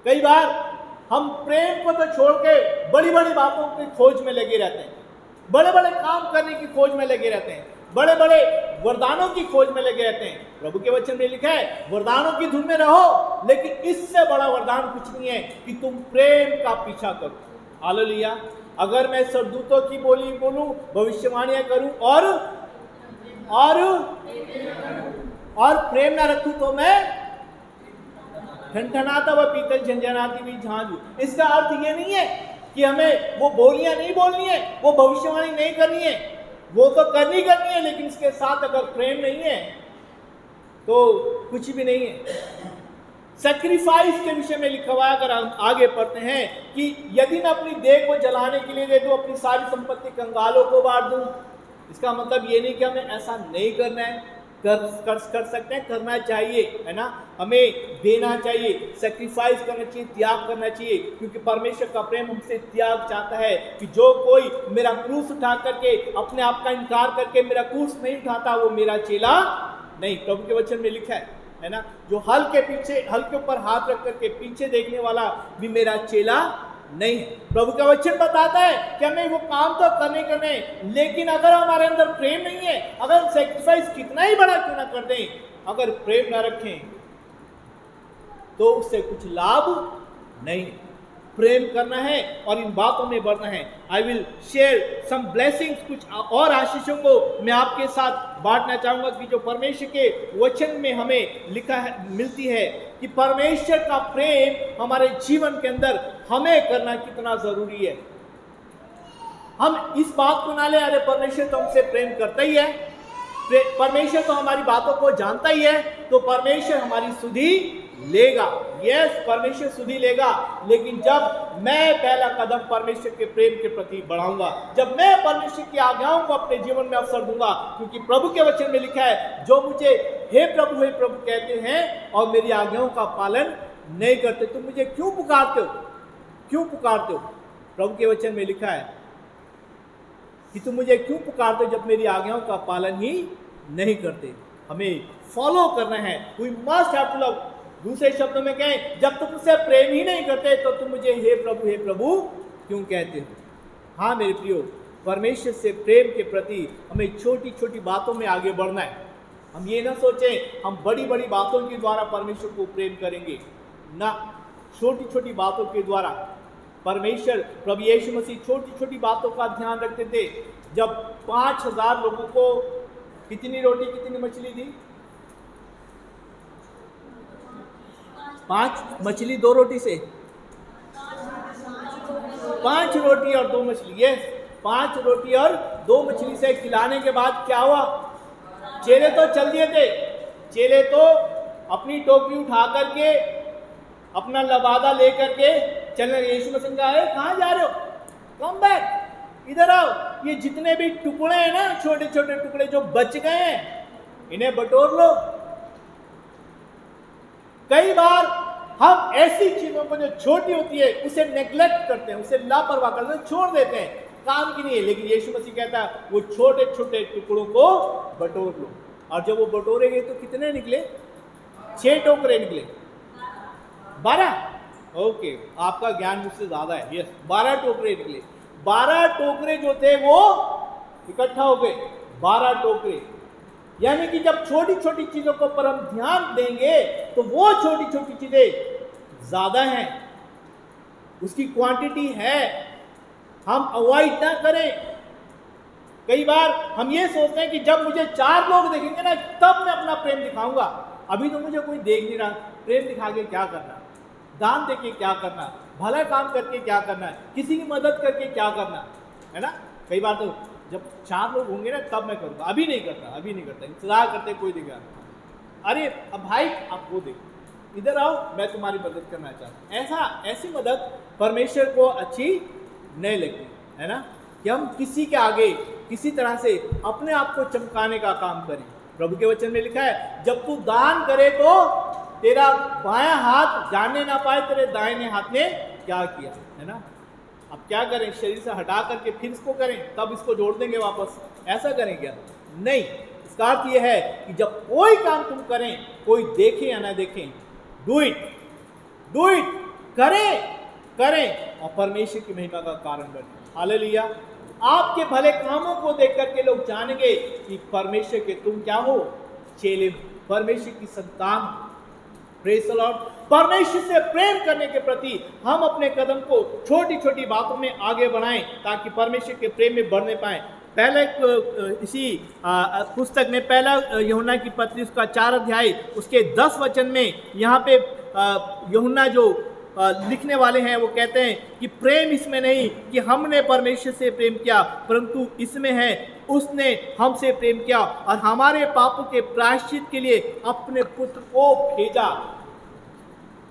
S1: कई बार हम प्रेम को तो छोड़ के बड़ी बड़ी बातों की खोज में लगे रहते हैं, बड़े बड़े काम करने की खोज में लगे रहते हैं, बड़े बड़े वरदानों की खोज में लगे रहते हैं। प्रभु के वचन में लिखा है, वरदानों की धुन में रहो, लेकिन इससे बड़ा वरदान कुछ नहीं है कि तुम प्रेम का पीछा करो। हालेलुया। अगर मैं स्वर्गदूतों की बोली बोलूं, भविष्यवाणियां करूं और प्रेम ना रखूं तो मैं ठनठनाता व पीतल झंझनाती हुई झांझ हूं। इसका अर्थ ये नहीं है कि हमें वो बोलियां नहीं बोलनी है, वो भविष्यवाणी नहीं करनी है, वो तो करनी है, लेकिन इसके साथ अगर प्रेम नहीं है तो कुछ भी नहीं है। सैक्रिफाइस के विषय में लिखा हुआ है, अगर हम आगे पढ़ते हैं कि यदि मैं अपनी देह को जलाने के लिए दे दूं, अपनी सारी संपत्ति कंगालों को बांट दूं, इसका मतलब ये नहीं कि हमें ऐसा नहीं करना है, कर सकते हैं, करना चाहिए, है ना। हमें देना चाहिए, सैक्रिफाइस करना चाहिए, त्याग करना चाहिए, क्योंकि परमेश्वर का प्रेम हमसे त्याग चाहता है कि जो कोई मेरा क्रूस उठा करके, अपने आप का इनकार करके मेरा क्रूस नहीं उठाता, वो मेरा चेला नहीं। प्रभु के वचन में लिखा है ना, जो हल के ऊपर हाथ रख करके पीछे देखने वाला भी मेरा चेला नहीं है। प्रभु का वचन बताता है कि हमें वो काम तो करने, लेकिन अगर हमारे अंदर प्रेम नहीं है, अगर हम सैक्रिफाइस कितना ही बड़ा क्यों ना कर दें, अगर प्रेम ना रखें तो उससे कुछ लाभ नहीं। प्रेम करना है और इन बातों में बढ़ना है। I will share some blessings, कुछ और आशीषों को मैं आपके साथ बांटना चाहूंगा कि जो परमेश्वर के वचन में हमें लिखा है, मिलती है कि परमेश्वर का प्रेम हमारे जीवन के अंदर हमें करना कितना जरूरी है। हम इस बात को ना ले, अरे परमेश्वर तो हमसे प्रेम करता ही है, परमेश्वर तो हमारी बातों को जानता ही है, तो परमेश्वर हमारी सुधि लेगा। यस, परमेश्वर सुधि लेगा, लेकिन जब मैं पहला कदम परमेश्वर के प्रेम के प्रति बढ़ाऊंगा, जब मैं परमेश्वर की आज्ञाओं को अपने जीवन में अवसर दूंगा, क्योंकि प्रभु के वचन में लिखा है, जो मुझे हे प्रभु कहते हैं और मेरी आज्ञाओं का पालन नहीं करते, तुम मुझे क्यों पुकारते हो? प्रभु के वचन में लिखा है कि तुम मुझे क्यों पुकारते हो जब मेरी आज्ञाओं का पालन ही नहीं करते। हमें फॉलो करना है। We must have to love. दूसरे शब्दों में कहें, जब तुम मुझसे प्रेम ही नहीं करते तो तुम मुझे हे प्रभु क्यों कहते हो? हाँ मेरे प्रियो, परमेश्वर से प्रेम के प्रति हमें छोटी छोटी बातों में आगे बढ़ना है। हम ये ना सोचें हम बड़ी बड़ी बातों के द्वारा परमेश्वर को प्रेम करेंगे, ना, छोटी छोटी बातों के द्वारा। परमेश्वर प्रभु यीशु मसीह छोटी छोटी बातों का ध्यान रखते थे। जब 5000 लोगों को कितनी रोटी कितनी मछली दी? 5 मछली 2 रोटी से 5 रोटी और 2 मछली, यस, 5 रोटी और 2 मछली से खिलाने के बाद क्या हुआ? चेले तो चल दिए थे, चेले तो अपनी टोकरी उठा करके अपना लबादा लेकर के चलने। यीशु मसीह कहा है कहाँ जा रहे हो? कम बैक, इधर आओ। ये जितने भी टुकड़े हैं ना, छोटे छोटे टुकड़े जो बच गए हैं, इन्हें बटोर लो। कई बार हम ऐसी चीजों को जो छोटी होती है उसे नेग्लेक्ट करते हैं, उसे लापरवाह करते हैं, छोड़ देते हैं, काम की नहीं है। लेकिन यीशु मसीह कहता है वो छोटे छोटे टुकड़ों को बटोर लो। और जब वो बटोरेंगे तो कितने निकले? 6 टोकरे निकले, 12। ओके, आपका ज्ञान मुझसे ज्यादा है। यस, 12 टोकरे निकले। 12 टोकरे जो थे वो इकट्ठा हो गए, 12 टोकरे। यानी कि जब छोटी छोटी चीजों को पर हम ध्यान देंगे तो वो छोटी छोटी चीजें ज्यादा हैं, उसकी क्वांटिटी है, हम अवॉइड ना करें। कई बार हम ये सोचते हैं कि जब मुझे 4 लोग देखेंगे ना तब मैं अपना प्रेम दिखाऊंगा। अभी तो मुझे कोई देख नहीं रहा, प्रेम दिखा के क्या करना? दान देके क्या करना? भला काम करके क्या करना है? किसी की मदद करके क्या करना है ना? कई बार तो जब 4 लोग होंगे ना तब मैं करूँगा, अभी नहीं करता, अभी नहीं करता, इंतजार करते कोई देगा। अरे अब भाई आप वो देखो, इधर आओ, मैं तुम्हारी मदद करना चाहता हूँ। ऐसी मदद परमेश्वर को अच्छी नहीं लगती है ना, कि हम किसी के आगे किसी तरह से अपने आप को चमकाने का काम करें। प्रभु के वचन में लिखा है जब तू दान करे तो तेरा बायां हाथ जानने ना पाए तेरे दाहिने हाथ ने क्या किया, है ना। अब क्या करें? शरीर से हटा करके फिर इसको करें, तब इसको जोड़ देंगे वापस, ऐसा करें क्या? नहीं। इसका अर्थ यह है कि जब कोई काम तुम करें, कोई देखे या ना देखें, डू इट, करें और परमेश्वर की महिमा का कारण बने। हालेलुया। आपके भले कामों को देख करके लोग जानेंगे कि परमेश्वर के तुम क्या हो? चेले, परमेश्वर की संतान। Praise the Lord. परमेश्वर से प्रेम करने के प्रति हम अपने कदम को छोटी छोटी बातों में आगे बढ़ाएं ताकि परमेश्वर के प्रेम में बढ़ने पाएं। पहले इसी पुस्तक में पहला यूहन्ना की पत्री उसका 4 अध्याय उसके 10 वचन में यहाँ पे यूहन्ना जो लिखने वाले हैं वो कहते हैं कि प्रेम इसमें नहीं कि हमने परमेश्वर से प्रेम किया, परंतु इसमें है उसने हमसे प्रेम किया और हमारे पापों के प्रायश्चित के लिए अपने पुत्र को भेजा।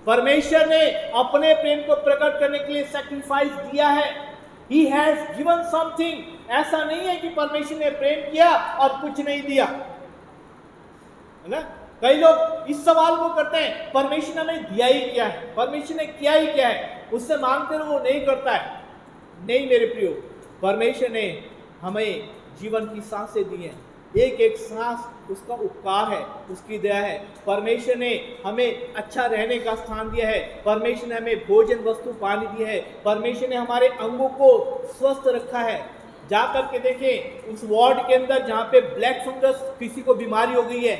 S1: परमेश्वर ने अपने प्रेम को प्रकट करने के लिए सैक्रिफाइस दिया है। He has given something। ऐसा नहीं है कि परमेश्वर ने प्रेम किया और कुछ नहीं दिया, है ना। कई लोग इस सवाल को करते हैं परमेश्वर ने हमें दिया ही क्या है, परमेश्वर ने किया ही क्या है, उससे मांगते रहो, वो नहीं करता है। नहीं मेरे प्रियो, परमेश्वर ने हमें जीवन की सांसें दी हैं, एक एक सांस उसका उपकार है, उसकी दया है। परमेश्वर ने हमें अच्छा रहने का स्थान दिया है, परमेश्वर ने हमें भोजन वस्तु पानी दिया है, परमेश्वर ने हमारे अंगों को स्वस्थ रखा है। जा करके देखें उस वार्ड के अंदर जहाँ पे ब्लैक फंगस किसी को बीमारी हो गई है,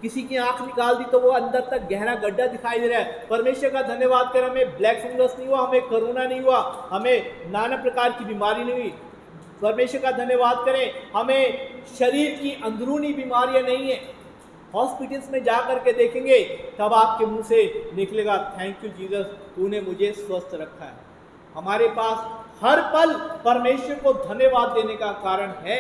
S1: किसी की आंख निकाल दी तो वो अंदर तक गहरा गड्ढा दिखाई दे रहा है। परमेश्वर का धन्यवाद कर हमें ब्लैक फंगस नहीं हुआ, हमें कोरोना नहीं हुआ, हमें नाना प्रकार की बीमारी नहीं हुई। परमेश्वर का धन्यवाद करें, हमें शरीर की अंदरूनी बीमारियां नहीं है। हॉस्पिटल्स में जा करके देखेंगे तब आपके मुंह से निकलेगा थैंक यू जीसस, तूने मुझे स्वस्थ रखा है। हमारे पास हर पल परमेश्वर को धन्यवाद देने का कारण है।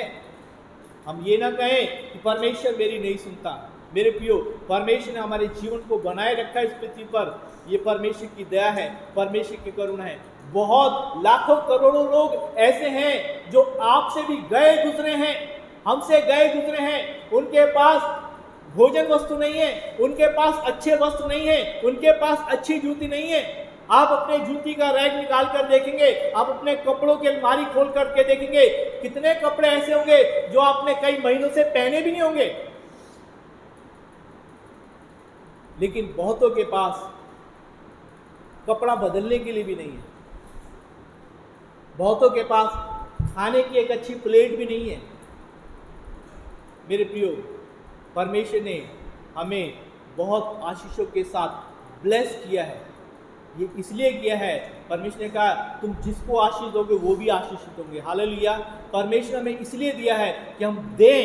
S1: हम ये ना कहें कि परमेश्वर मेरी नहीं सुनता। मेरे प्रियो, परमेश्वर ने हमारे जीवन को बनाए रखा है इस पृथ्वी पर, ये परमेश्वर की दया है, परमेश्वर की करुणा है। बहुत लाखों करोड़ों लोग ऐसे हैं जो आपसे भी गए गुजरे हैं, हमसे गए गुजरे हैं, उनके पास भोजन वस्तु नहीं है, उनके पास अच्छे वस्त्र नहीं है, उनके पास अच्छी जूती नहीं है। आप अपने जूती का रैक निकाल कर देखेंगे, आप अपने कपड़ों की अलमारी खोल करके देखेंगे, कितने कपड़े ऐसे होंगे जो आपने कई महीनों से पहने भी नहीं होंगे। लेकिन बहुतों के पास कपड़ा बदलने के लिए भी नहीं है। बहुतों के पास खाने की एक अच्छी प्लेट भी नहीं है। मेरे प्रियो, परमेश्वर ने हमें बहुत आशीषों के साथ ब्लेस किया है। ये इसलिए किया है, परमेश्वर ने कहा तुम जिसको आशीष दोगे वो भी आशीषित होंगे। हालेलुया। परमेश्वर हमें इसलिए दिया है कि हम दें।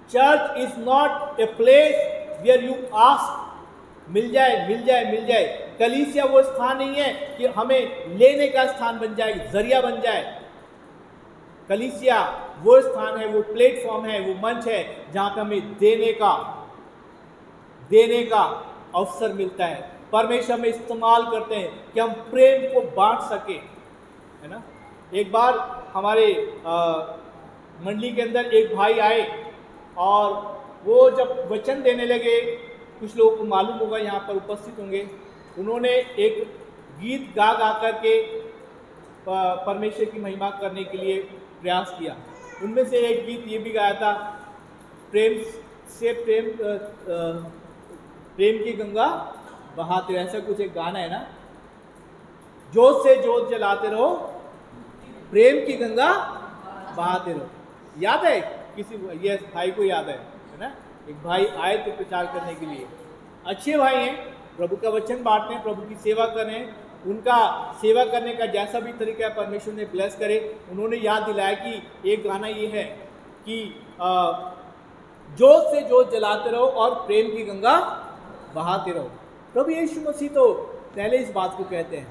S1: Church is not a place where you ask, मिल जाए मिल जाए मिल जाए। कलीसिया वो स्थान नहीं है कि हमें लेने का स्थान बन जाए, जरिया बन जाए। कलीसिया वो स्थान है, वो प्लेटफॉर्म है, वो मंच है जहां पे हमें देने का अवसर मिलता है। परमेश्वर में इस्तेमाल करते हैं कि हम प्रेम को बांट सके, है ना। एक बार हमारे मंडली के अंदर एक भाई आए और वो जब वचन देने लगे, कुछ लोगों को मालूम होगा यहाँ पर उपस्थित होंगे, उन्होंने एक गीत गा गा करके परमेश्वर की महिमा करने के लिए प्रयास किया। उनमें से एक गीत ये भी गाया था, प्रेम से प्रेम की गंगा बहाते रहो, ऐसा कुछ एक गाना है ना, जोत से जोत जलाते रहो, प्रेम की गंगा बहाते रहो। याद है किसी, ये भाई को याद है ना। एक भाई आए थे प्रचार करने के लिए, अच्छे भाई हैं, प्रभु का वचन बांटते हैं, प्रभु की सेवा कर रहे हैं। उनका सेवा करने का जैसा भी तरीका है परमेश्वर ने ब्लेस करे। उन्होंने याद दिलाया कि एक गाना ये है कि जोत से जोत जलाते रहो और प्रेम की गंगा बहाते रहो। प्रभु यीशु मसीह तो पहले इस बात को कहते हैं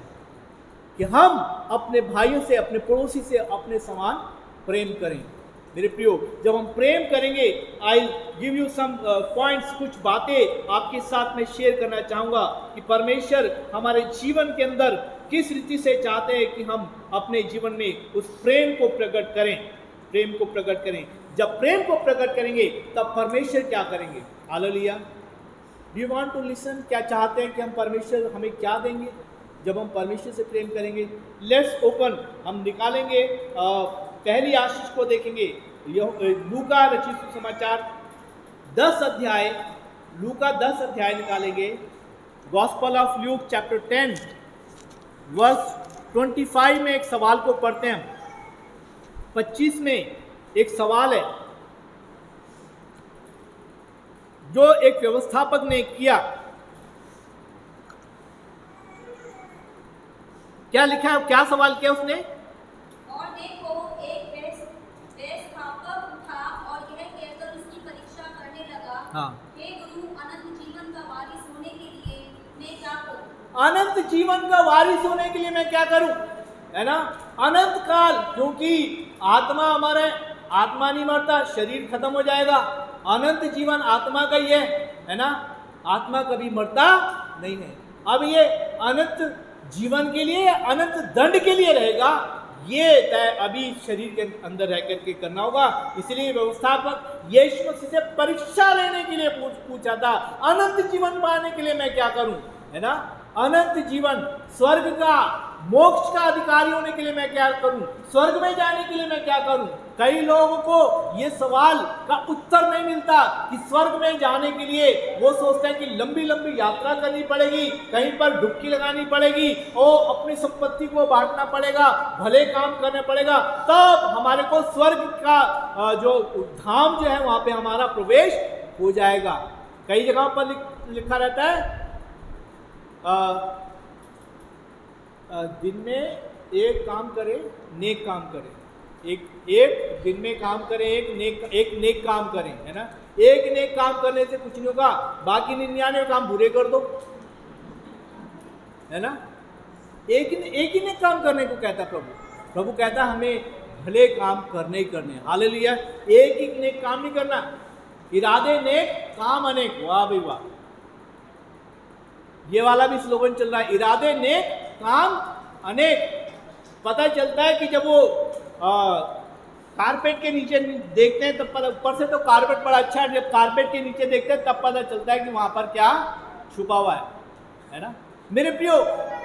S1: कि हम अपने भाइयों से, अपने पड़ोसी से अपने समान प्रेम करें। मेरे प्रियो, जब हम प्रेम करेंगे, I give you some points, कुछ बातें आपके साथ में शेयर करना चाहूँगा कि परमेश्वर हमारे जीवन के अंदर किस रीति से चाहते हैं कि हम अपने जीवन में उस प्रेम को प्रकट करें, प्रेम को प्रकट करें। जब प्रेम को प्रकट करेंगे तब परमेश्वर क्या करेंगे। Hallelujah. Do you want to listen? क्या चाहते हैं कि हम परमेश्वर हमें क्या देंगे जब हम परमेश्वर से प्रेम करेंगे। लेट्स ओपन, हम निकालेंगे पहली आशीष को देखेंगे। लूका रचित सुसमाचार 10 अध्याय, लूका 10 अध्याय निकालेंगे। Gospel of Luke chapter 10 verse 25 में एक सवाल को पढ़ते हैं हम। 25 में एक सवाल है जो एक व्यवस्थापक ने किया। क्या लिखा है, क्या सवाल किया उसने?
S3: और देखो, एक व्यवस्थापक उठा और यह कहकर उसकी परीक्षा करने लगा, हे गुरु, अनंत जीवन का वारिस होने के लिए मैं क्या करूं?
S1: अनंत जीवन का वारिस होने के लिए मैं क्या करूं, है ना। अनंत काल, क्योंकि आत्मा हमारे, आत्मा नहीं मरता, शरीर खत्म हो जाएगा। अनंत जीवन आत्मा का ही है ना। आत्मा कभी मरता नहीं है। अब ये अनंत जीवन के लिए, अनंत दंड के लिए रहेगा, ये तय अभी शरीर के अंदर रह करके करना होगा। इसलिए व्यवस्थापक यीशु मसीह से परीक्षा लेने के लिए पूछा था, अनंत जीवन पाने के लिए मैं क्या करूं, है ना। अनंत जीवन, स्वर्ग का, मोक्ष का अधिकारी होने के लिए मैं क्या करूं, स्वर्ग में जाने के लिए मैं क्या करूं। कई लोगों को ये सवाल का उत्तर नहीं मिलता कि स्वर्ग में जाने के लिए वो सोचते हैं कि लंबी लंबी यात्रा करनी पड़ेगी, कहीं पर डुबकी लगानी पड़ेगी और अपनी संपत्ति को बांटना पड़ेगा, भले काम करना पड़ेगा, तब हमारे को स्वर्ग का जो धाम जो है वहां पे हमारा प्रवेश हो जाएगा। कई जगहों पर लिखा रहता है दिन में एक काम करे, नेक काम करे। एक दिन में काम करे, एक नेक काम करें, है ना। एक नेक काम करने से कुछ नहीं होगा, बाकी 99 काम बुरे कर दो, है ना। एक ही नेक काम करने को कहता प्रभु कहता हमें भले काम करने ही करने। हालेलुया। एक ही नेक काम नहीं करना, इरादे नेक काम अनेक। वाह भाई वाह, ये वाला भी स्लोगन चल रहा है, इरादे नेक काम अनेक। पता चलता है कि जब वो कारपेट के नीचे देखते हैं तब पता, ऊपर से तो कारपेट बड़ा अच्छा है, जब कारपेट के नीचे देखते हैं तब पता चलता है कि वहां पर क्या छुपा हुआ है ना। मेरे प्रियो,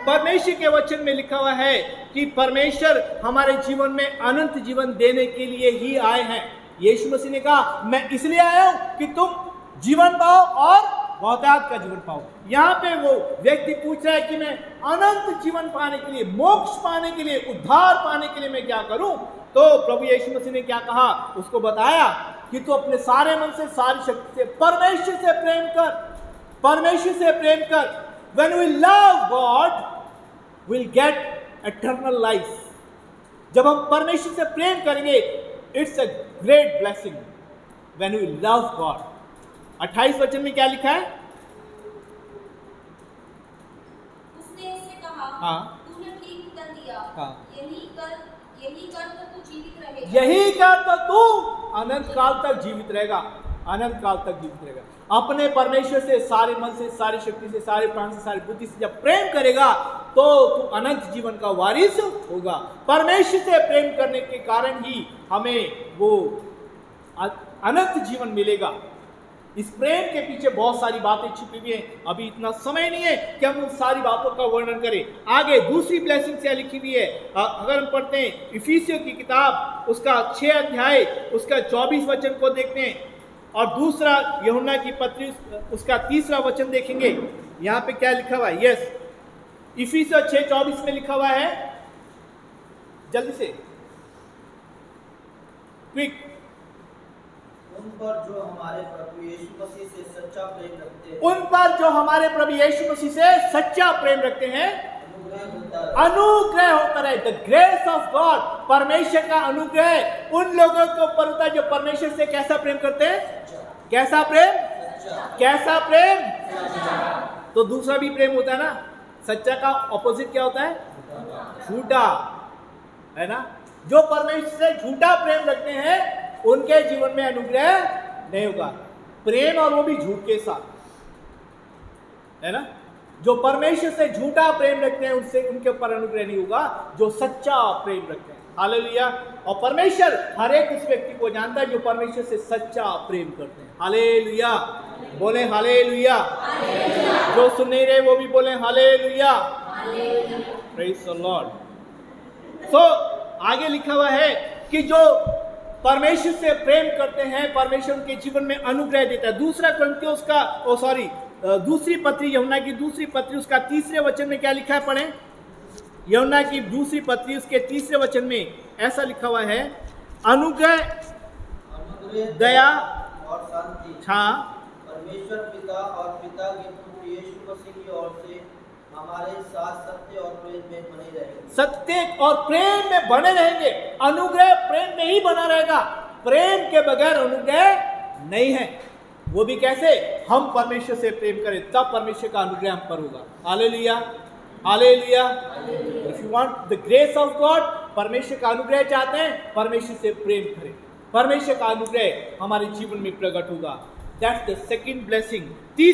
S1: परमेश्वर के वचन में लिखा हुआ है कि परमेश्वर हमारे जीवन में अनंत जीवन देने के लिए ही आए हैं। यीशु मसीह ने कहा, मैं इसलिए आया हूं कि तुम जीवन पाओ और बहुतायत का जीवन पाओ। यहाँ पे वो व्यक्ति पूछ रहा है कि मैं अनंत जीवन पाने के लिए, मोक्ष पाने के लिए, उद्धार पाने के लिए मैं क्या करूं? तो प्रभु यीशु मसीह ने क्या कहा? उसको बताया कि तू अपने सारे मन से, सारी शक्ति से परमेश्वर से प्रेम कर, परमेश्वर से प्रेम कर। When we love God, we'll get eternal life. जब हम परमेश्वर से प्रेम करेंगे, it's a great blessing when we love God. 28 वचन में क्या लिखा है?
S3: उसने उससे कहा,
S1: हाँ।
S3: तूने ठीक उत्तर दिया।
S1: हाँ।
S3: यही कर तो तू जीवित रहेगा।
S1: यही कर तो तू अनंत काल तक जीवित रहेगा, अनंत काल तक जीवित रहेगा। अपने परमेश्वर से सारे मन से, सारी शक्ति से, सारे प्राण से, सारी बुद्धि से जब प्रेम करेगा तो तू अनंत जीवन का वारिस होगा। परमेश्वर से प्रेम करने के कारण ही हमें वो अनंत जीवन मिलेगा। इस प्रेम के पीछे बहुत सारी बातें छिपी हुई हैं। अभी इतना समय नहीं है कि हम उन सारी बातों का वर्णन करें। आगे दूसरी ब्लेसिंग क्या लिखी हुई है, अगर हम पढ़ते हैं इफिसियों की किताब उसका 6 अध्याय उसका 24 वचन को देखते हैं, और दूसरा यूहन्ना की पत्री उसका 3 वचन देखेंगे। यहाँ पे क्या लिखा हुआ है? यस, इफिसियों 6:24 में लिखा हुआ है, जल्दी से क्विक।
S4: उन पर जो हमारे प्रभु यीशु मसीह से सच्चा प्रेम रखते हैं,
S1: उन पर जो हमारे प्रभु यीशु मसीह से सच्चा प्रेम रखते हैं, अनुग्रह होता रहे। द ग्रेस ऑफ गॉड, परमेश्वर का अनुग्रह उन लोगों के ऊपर होता है जो परमेश्वर से कैसा प्रेम करते हैं? कैसा प्रेम? कैसा प्रेम? तो दूसरा भी प्रेम होता है ना। सच्चा का ऑपोजिट क्या होता है? झूठा, है ना। जो परमेश्वर से झूठा प्रेम रखते हैं उनके जीवन में अनुग्रह नहीं होगा। प्रेम, और वो भी झूठ के साथ, है ना। जो परमेश्वर से झूठा प्रेम रखते हैं उनसे, उनके ऊपर अनुग्रह नहीं होगा जो सच्चा प्रेम रखते हैं। हालेलुया। और परमेश्वर हर एक उस व्यक्ति को जानता है जो परमेश्वर से सच्चा प्रेम करते हैं। हालेलुया, बोले हालेलुया। जो सुन नहीं रहे वो भी बोले hallelujah. Praise the lord. So आगे लिखा हुआ है कि जो परमेश्वर से प्रेम करते हैं परमेश्वर उनके जीवन में अनुग्रह देता है। दूसरा कुरिन्थियों का दूसरी पत्री, यूहन्ना की दूसरी पत्री उसका 3 वचन में क्या लिखा है? पढ़ें। यूहन्ना की दूसरी पत्री उसके 3 वचन में ऐसा लिखा हुआ है, अनुग्रह, दया
S4: और शांति
S1: हाँ
S4: परमेश्वर पिता और पिता के पुत्र यीशु मसीह की ओर से हमारे साथ सत्य और प्रेम में बने रहेंगे।
S1: सत्य और प्रेम में बने रहेंगे। अनुग्रह प्रेम में ही बना रहेगा। प्रेम के बगैर अनुग्रह नहीं है। वो भी कैसे? हम परमेश्वर से प्रेम करें तब परमेश्वर का अनुग्रह हम पर होगा। Hallelujah, hallelujah. If you want the grace of God, परमेश्वर का अनुग्रह चाहते हैं, परमेश्वर से प्रेम करें, परमेश्वर का अनुग्रह हमारे जीवन में प्रकट होगा। That's the second blessing.